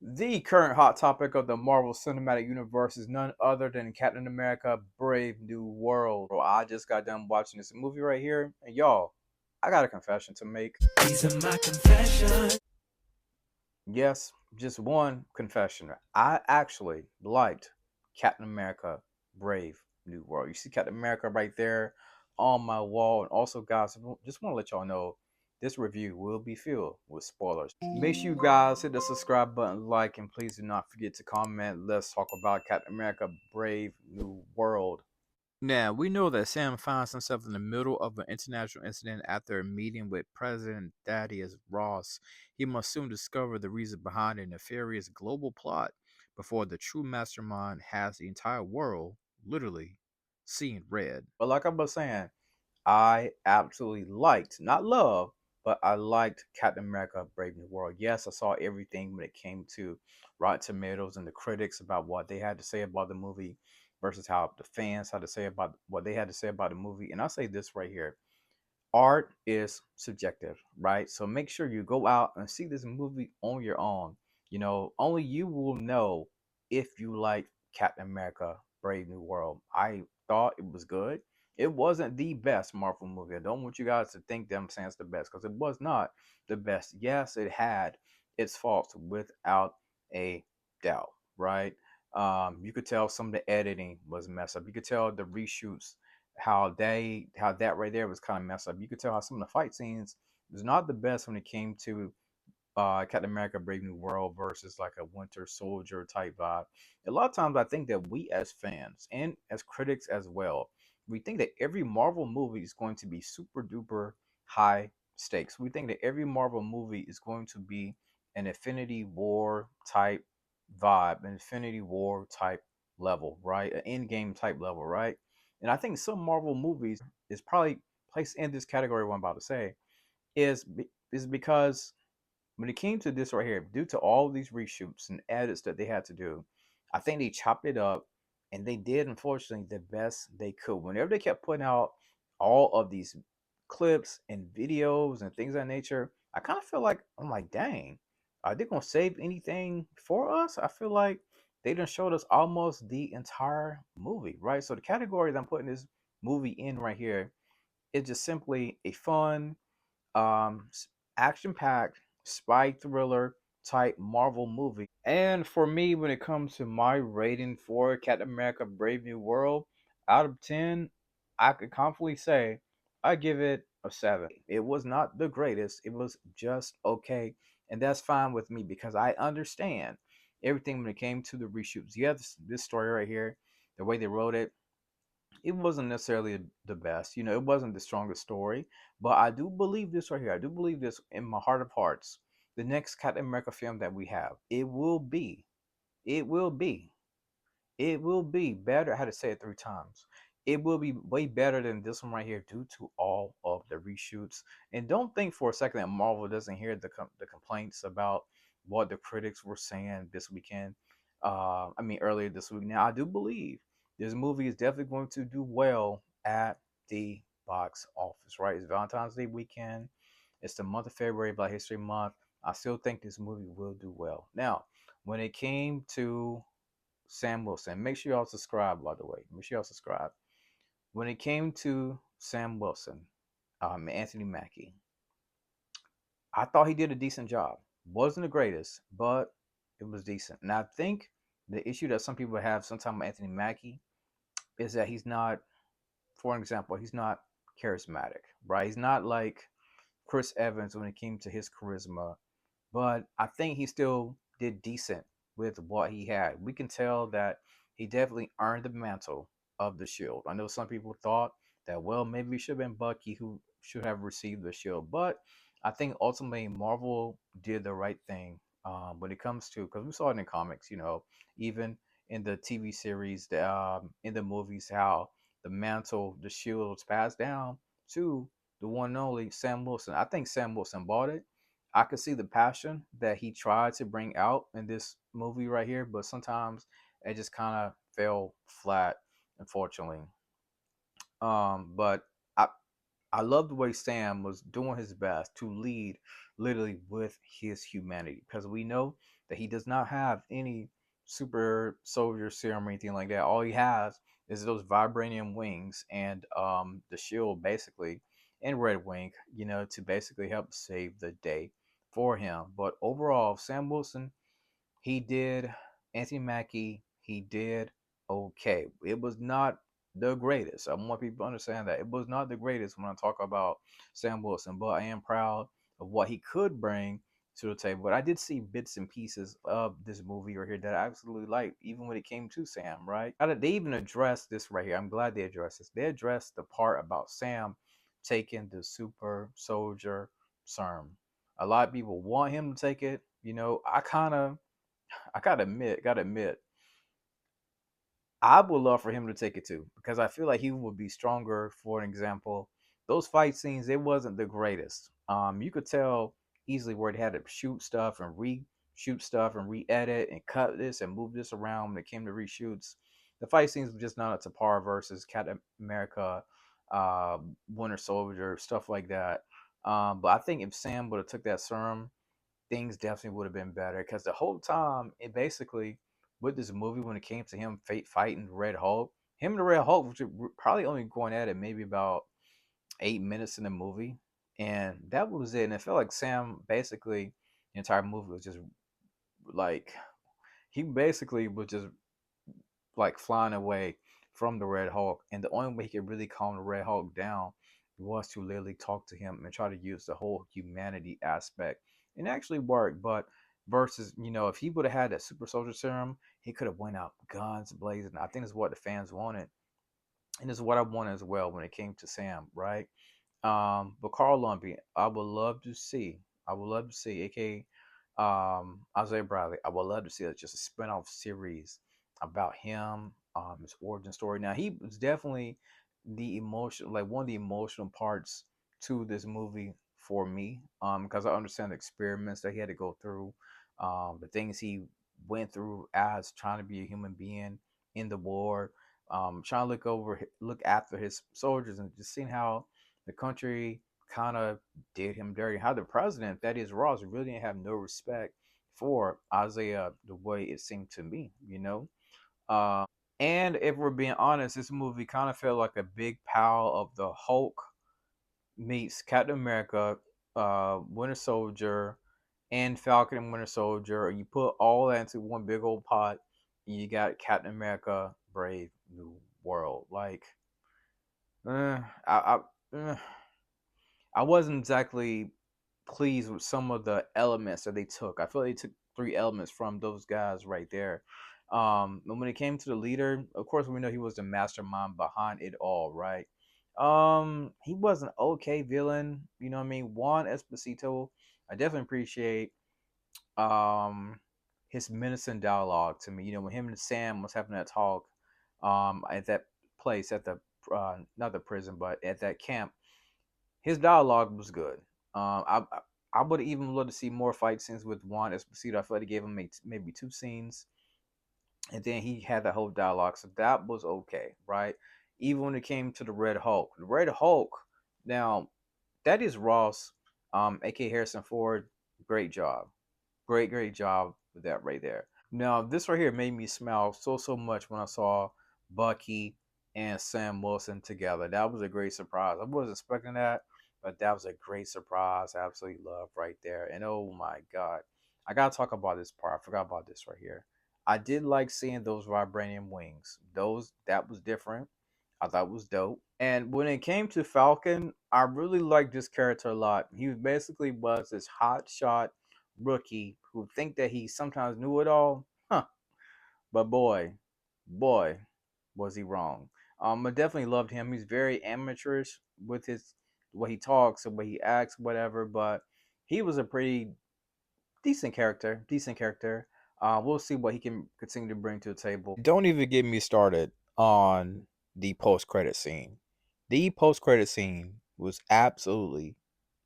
The current hot topic of the Marvel Cinematic Universe is none other than Captain America Brave New World. Bro, I just got done watching this movie right here, and y'all, I got a confession to make. These are my confessions. Yes, just one confession. I actually liked Captain America Brave New World. You see Captain America right there on my wall. And also, guys, just want to let y'all know this review will be filled with spoilers. Make sure you guys hit the subscribe button, like, and please do not forget to comment. Let's talk about Captain America Brave New World. Now, we know that Sam finds himself in the middle of an international incident after a meeting with President Thaddeus Ross. He must soon discover the reason behind a nefarious global plot before the true mastermind has the entire world literally seeing red. But like I was saying, I absolutely liked, not love, but I liked Captain America Brave New World. Yes, I saw everything when it came to Rotten Tomatoes and the critics about what they had to say about the movie versus how the fans had to say about what they had to say about the movie. And I say this right here: art is subjective, right? So make sure you go out and see this movie on your own. You know, only you will know if you like Captain America Brave New World. I thought it was good. It wasn't the best Marvel movie. I don't want you guys to think that I'm saying it's the best because it was not the best. Yes, it had its faults without a doubt, right? You could tell some of the editing was messed up. You could tell the reshoots how that right there was kind of messed up. You could tell how some of the fight scenes was not the best when it came to Captain America Brave New World versus like a Winter Soldier type vibe. A lot of times I think that we as fans and as critics as well, we think that every Marvel movie is going to be super duper high stakes. We think that every Marvel movie is going to be an Infinity War type vibe, an Infinity War type level, right? An end game type level, right? And I think some Marvel movies is probably placed in this category. What I'm about to say is because when it came to this right here, due to all these reshoots and edits that they had to do, I think they chopped it up and they did, unfortunately, the best they could. Whenever they kept putting out all of these clips and videos and things of that nature, I kind of feel like, I'm like, dang, are they going to save anything for us? I feel like they done showed us almost the entire movie, right? So the category that I'm putting this movie in right here is just simply a fun, um, action packed spy thriller type Marvel movie. And for me, when it comes to my rating for Captain America Brave New World, out of 10, I could confidently say I give it a 7. It was not the greatest, it was just okay. And that's fine with me because I understand everything when it came to the reshoots. You have this story right here, the way they wrote it, it wasn't necessarily the best. You know, it wasn't the strongest story, but I do believe this right here. I do believe this in my heart of hearts. The next Captain America film that we have, it will be, it will be better. I had to say it 3 times. It will be way better than this one right here due to all of the reshoots. And don't think for a second that Marvel doesn't hear the complaints about what the critics were saying this weekend. Earlier this week. Now, I do believe this movie is definitely going to do well at the box office, right? It's Valentine's Day weekend. It's the month of February, Black History Month. I still think this movie will do well. Now, when it came to Sam Wilson. Make sure y'all subscribe, by the way. Make sure y'all subscribe. When it came to Sam Wilson, Anthony Mackie, I thought he did a decent job. Wasn't the greatest, but it was decent. And I think the issue that some people have sometimes with Anthony Mackie is that he's not, for an example, he's not charismatic, right? He's not like Chris Evans when it came to his charisma, but I think he still did decent with what he had. We can tell that he definitely earned the mantle of the shield. I know some people thought that, well, maybe it should have been Bucky who should have received the shield, but I think ultimately Marvel did the right thing when it comes to, because we saw it in comics, you know, even in the TV series, in the movies, how the mantle, the shield was passed down to the one and only Sam Wilson. I think Sam Wilson bought it. I could see the passion that he tried to bring out in this movie right here, but sometimes it just kind of fell flat, unfortunately. But I I love the way Sam was doing his best to lead literally with his humanity because we know that he does not have any super soldier serum or anything like that. All he has is those vibranium wings and the shield basically and Red Wing, to basically help save the day for him. But overall, Sam Wilson, he did Anthony Mackie, he did okay. It was not the greatest. I want people to understand that. It was not the greatest when I talk about Sam Wilson, but I am proud of what he could bring to the table. But I did see bits and pieces of this movie right here that I absolutely liked, even when it came to Sam, right? They even addressed this right here. I'm glad they addressed this. They addressed the part about Sam taking the super soldier serum. A lot of people want him to take it. I gotta admit, I would love for him to take it too because I feel like he would be stronger. For an example, those fight scenes, it wasn't the greatest. You could tell easily where they had to shoot stuff and reshoot stuff and re-edit and cut this and move this around when it came to reshoots. The fight scenes were just not up to par versus Captain America, Winter Soldier, stuff like that. But I think if Sam would have took that serum, things definitely would have been better because the whole time it basically with this movie when it came to him fighting Red Hulk, him and the Red Hulk were probably only going at it maybe about 8 minutes in the movie, and that was it. And it felt like Sam basically the entire movie was just like he basically was just like flying away from the Red Hulk, and the only way he could really calm the Red Hulk down was to literally talk to him and try to use the whole humanity aspect. And it actually worked, but versus, if he would have had that super soldier serum, he could have went out guns blazing. I think it's what the fans wanted, and it's what I wanted as well when it came to Sam, right? But Carl Lumpy, I would love to see, aka Isaiah Bradley. I would love to see just a spin-off series about him, his origin story. Now he was definitely the emotion, like one of the emotional parts to this movie for me, because I understand the experiments that he had to go through, the things he went through as trying to be a human being in the war, trying to look after his soldiers, and just seeing how the country kind of did him dirty. How the president, that is Ross, really didn't have no respect for Isaiah the way it seemed to me. And if we're being honest, this movie kind of felt like a big pile of the Hulk meets Captain America, Winter Soldier, and Falcon and Winter Soldier. You put all that into one big old pot, and you got Captain America, Brave New World. Like, I wasn't exactly pleased with some of the elements that they took. I feel like they took three elements from those guys right there. And when it came to the leader, of course, we know he was the mastermind behind it all, right? He was an okay villain, you know what I mean? Juan Esposito, I definitely appreciate um his menacing dialogue to me. When him and Sam was having that talk at that place at the not the prison, but at that camp, his dialogue was good. I would even love to see more fight scenes with Juan Esposito. I feel like they gave him maybe two scenes, and then he had that whole dialogue, so that was okay, right? Even when it came to the Red Hulk. Now that is Ross, aka Harrison Ford. Great job, great job with that right there. Now this right here made me smile so much when I saw Bucky and Sam Wilson together. That was a great surprise. I wasn't expecting that, but that was a great surprise. I absolutely love right there. And oh my god, I gotta talk about this part. I forgot about this right here. I did like seeing those vibranium wings. Those that was different. I thought it was dope. And when it came to Falcon, I really liked this character a lot. He basically was this hot shot rookie who think that he sometimes knew it all. Huh. But boy, was he wrong. I definitely loved him. He's very amateurish with his the way he talks, the way he acts, whatever. But he was a pretty decent character. Decent character. We'll see what he can continue to bring to the table. Don't even get me started on the post credit scene. The post credit scene was absolutely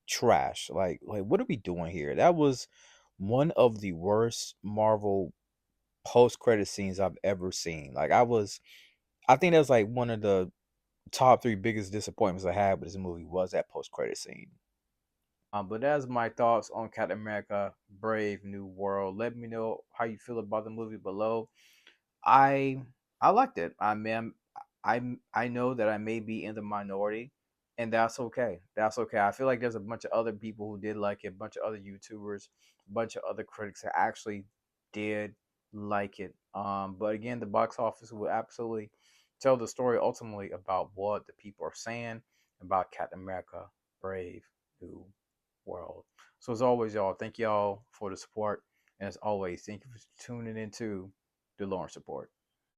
trash. Like what are we doing here? That was one of the worst Marvel post credit scenes I've ever seen. I think that's like one of the top three biggest disappointments I had with this movie was that post credit scene. But that's my thoughts on Captain America: Brave New World. Let me know how you feel about the movie below. I I liked it. I know that I may be in the minority, and that's okay. That's okay. I feel like there's a bunch of other people who did like it, a bunch of other YouTubers, a bunch of other critics that actually did like it. But again, the box office will absolutely tell the story ultimately about what the people are saying about Captain America: Brave New World. So as always, y'all, thank y'all for the support, and as always, thank you for tuning into the Lawrence Report.